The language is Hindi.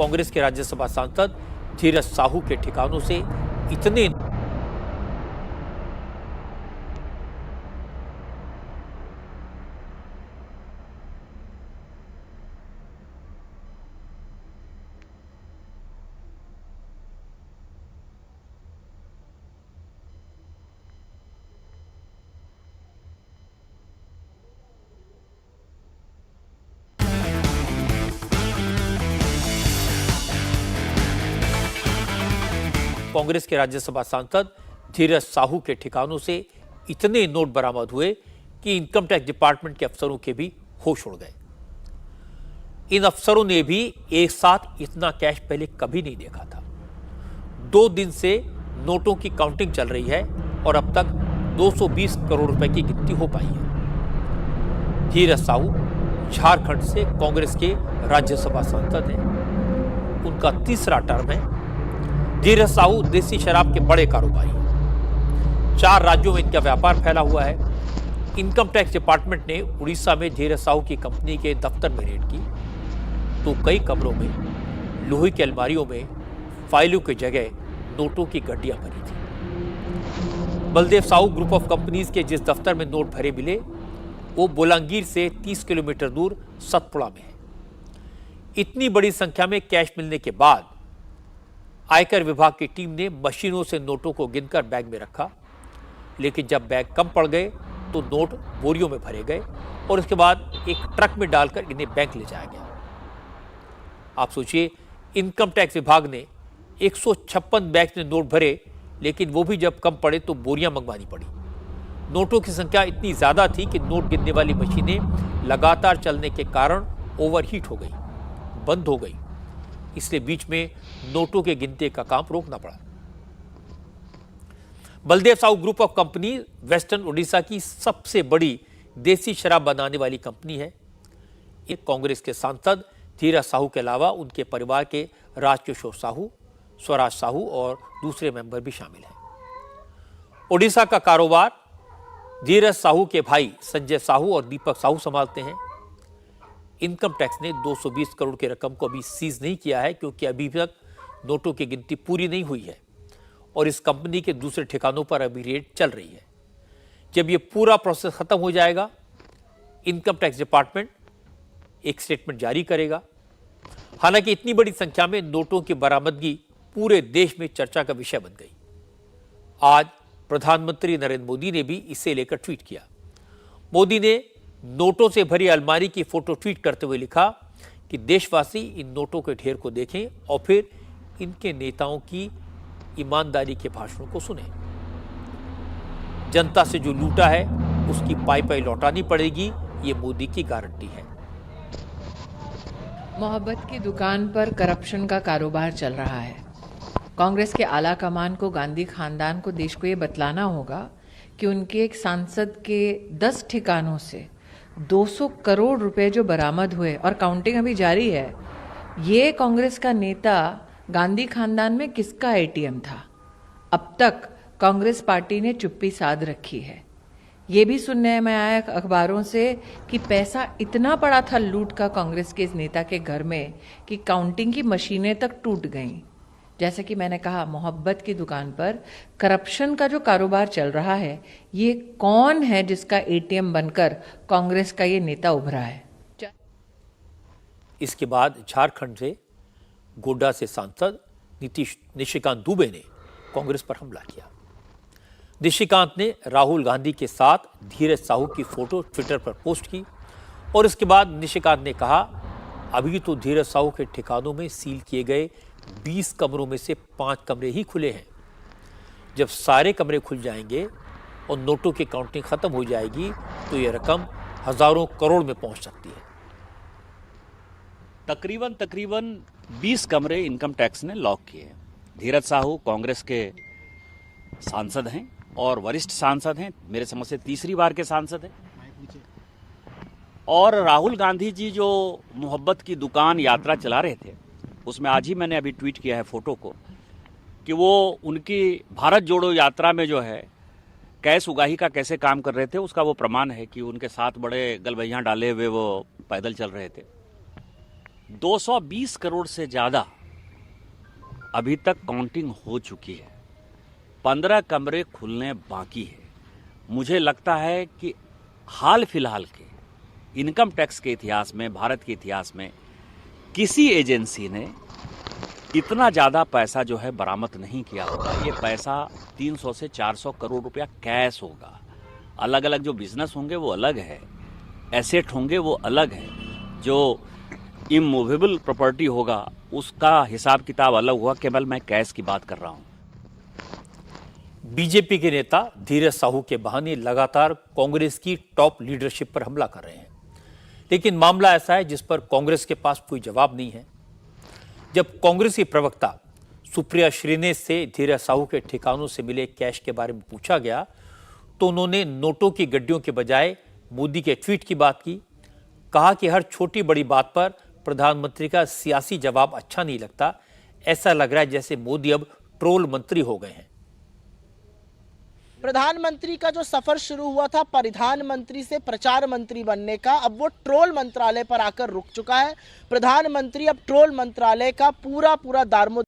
कांग्रेस के राज्यसभा सांसद धीरज साहू के ठिकानों से इतने कांग्रेस के राज्यसभा सांसद धीरज साहू के ठिकानों से इतने नोट बरामद हुए कि इनकम टैक्स डिपार्टमेंट के अफसरों के भी होश उड़ गए। इन अफसरों ने भी एक साथ इतना कैश पहले कभी नहीं देखा था। 2 दिन से नोटों की काउंटिंग चल रही है और अब तक 220 करोड़ रुपए की गिनती हो पाई है। धीरज साहू झारखंड से कांग्रेस के राज्यसभा सांसद हैं। उनका तीसरा टर्म है। धीरज साहू देसी शराब के बड़े कारोबारी हैं। 4 राज्यों में इनका व्यापार फैला हुआ है। इनकम टैक्स डिपार्टमेंट ने उड़ीसा में धीरज साहू की कंपनी के दफ्तर में रेड की तो कई कमरों में लोहे की अलमारियों में फाइलों की जगह नोटों की गड्डियां भरी थी। Baldev Sahu group of companies के जिस दफ्तर में नोट भरे मिले वो बोलांगीर से 30 किलोमीटर दूर सतपुड़ा में है। इतनी बड़ी संख्या में कैश मिलने के बाद आयकर विभाग की टीम ने मशीनों से नोटों को गिनकर बैग में रखा, लेकिन जब बैग कम पड़ गए तो नोट बोरियों में भरे गए और उसके बाद एक ट्रक में डालकर इन्हें बैंक ले जाया गया। आप सोचिए, इनकम टैक्स विभाग ने 156 बैग में नोट भरे, लेकिन वो भी जब कम पड़े तो बोरियां मंगवानी पड़ी। नोटों की संख्या इतनी ज्यादा थी कि नोट गिनने वाली मशीनें लगातार चलने के कारण ओवरहीट हो गई, बंद हो गई। इसलिए बीच में नोटों के गिनती का काम रोकना पड़ा। Baldev Sahu group of company western Orissa की सबसे बड़ी देसी शराब बनाने वाली कंपनी है। एक कांग्रेस के सांसद धीरज साहू के अलावा उनके परिवार के राजकिशोर साहू, स्वराज साहू और दूसरे मेंबर भी शामिल हैं। उड़ीसा का कारोबार धीरज साहू के भाई संजय साहू और दीपक साहू संभालते हैं। इनकम टैक्स ने 220 करोड़ की रकम को अभी सीज नहीं किया है क्योंकि अभी तक नोटों की गिनती पूरी नहीं हुई है और इस कंपनी के दूसरे ठिकानों पर अभी रेड चल रही है। जब यह पूरा प्रोसेस खत्म हो जाएगा, इनकम टैक्स डिपार्टमेंट एक स्टेटमेंट जारी करेगा। हालांकि इतनी बड़ी संख्या में नोटों की बरामदगी पूरे देश में चर्चा का विषय बन गई। आज प्रधानमंत्री नरेंद्र मोदी ने भी इसे लेकर ट्वीट किया। मोदी ने नोटों से भरी अलमारी की फोटो ट्वीट करते हुए लिखा कि देशवासी इन नोटों के ढेर को देखें और फिर इनके नेताओं की ईमानदारी के भाषणों को सुनें। जनता से जो लूटा है उसकी पाई पाई लौटानी पड़ेगी, ये मोदी की गारंटी है। मोहब्बत की दुकान पर करप्शन का कारोबार चल रहा है। कांग्रेस के आला कमान को, गांधी खानदान को, देश को ये बतलाना होगा कि उनके एक सांसद के 10 ठिकानों से 200 करोड़ रुपए जो बरामद हुए और काउंटिंग अभी जारी है, ये कांग्रेस का नेता गांधी खानदान में किसका एटीएम था? अब तक कांग्रेस पार्टी ने चुप्पी साध रखी है। ये भी सुनने में आया अखबारों से कि पैसा इतना पड़ा था लूट का कांग्रेस के इस नेता के घर में कि काउंटिंग की मशीनें तक टूट गईं। जैसे कि मैंने कहा, मोहब्बत की दुकान पर करप्शन का जो कारोबार चल रहा है, ये कौन है जिसका एटीएम बनकर कांग्रेस का ये नेता उभरा है? इसके बाद झारखंड से गोड्डा से सांसद निशिकांत दुबे ने कांग्रेस पर हमला किया। निशिकांत ने राहुल गांधी के साथ धीरज साहू की फोटो ट्विटर पर पोस्ट की और इसके बाद निशिकांत ने कहा, अभी तो धीरज साहू के ठिकानों में सील किए गए 20 कमरों में से 5 कमरे ही खुले हैं। जब सारे कमरे खुल जाएंगे और नोटों की काउंटिंग खत्म हो जाएगी तो यह रकम हजारों करोड़ में पहुंच सकती है। तकरीबन 20 कमरे इनकम टैक्स ने लॉक किए हैं। धीरज साहू कांग्रेस के सांसद हैं और वरिष्ठ सांसद हैं, मेरे समझ से तीसरी बार के सांसद हैं। और राहुल गांधी जी जो मोहब्बत की दुकान यात्रा चला रहे थे, उसमें आज ही मैंने अभी ट्वीट किया है फोटो को कि वो उनकी भारत जोड़ो यात्रा में जो है कैश उगाही का कैसे काम कर रहे थे, उसका वो प्रमाण है कि उनके साथ बड़े गलबैयां डाले हुए वो पैदल चल रहे थे। 220 करोड़ से ज्यादा अभी तक काउंटिंग हो चुकी है। 15 कमरे खुलने बाकी है। मुझे लगता है कि हाल फिलहाल के इनकम टैक्स के इतिहास में, भारत के इतिहास में किसी एजेंसी ने इतना ज़्यादा पैसा जो है बरामद नहीं किया होगा। ये पैसा 300 से 400 करोड़ रुपया कैश होगा। अलग अलग जो बिजनेस होंगे वो अलग है, एसेट होंगे वो अलग है, जो इमूवेबल प्रॉपर्टी होगा उसका हिसाब किताब अलग हुआ। केवल मैं कैश की बात कर रहा हूँ। बीजेपी के नेता धीरज साहू के बहाने लगातार कांग्रेस की टॉप लीडरशिप पर हमला कर रहे हैं, लेकिन मामला ऐसा है जिस पर कांग्रेस के पास कोई जवाब नहीं है। जब कांग्रेस की प्रवक्ता सुप्रिया श्रीनेश से धीरज साहू के ठिकानों से मिले कैश के बारे में पूछा गया तो उन्होंने नोटों की गड्डियों के बजाय मोदी के ट्वीट की बात की। कहा कि हर छोटी बड़ी बात पर प्रधानमंत्री का सियासी जवाब अच्छा नहीं लगता। ऐसा लग रहा है जैसे मोदी अब ट्रोल मंत्री हो गए हैं। प्रधानमंत्री का जो सफर शुरू हुआ था परिधान मंत्री से प्रचार मंत्री बनने का, अब वो ट्रोल मंत्रालय पर आकर रुक चुका है। प्रधानमंत्री अब ट्रोल मंत्रालय का पूरा दारोमदार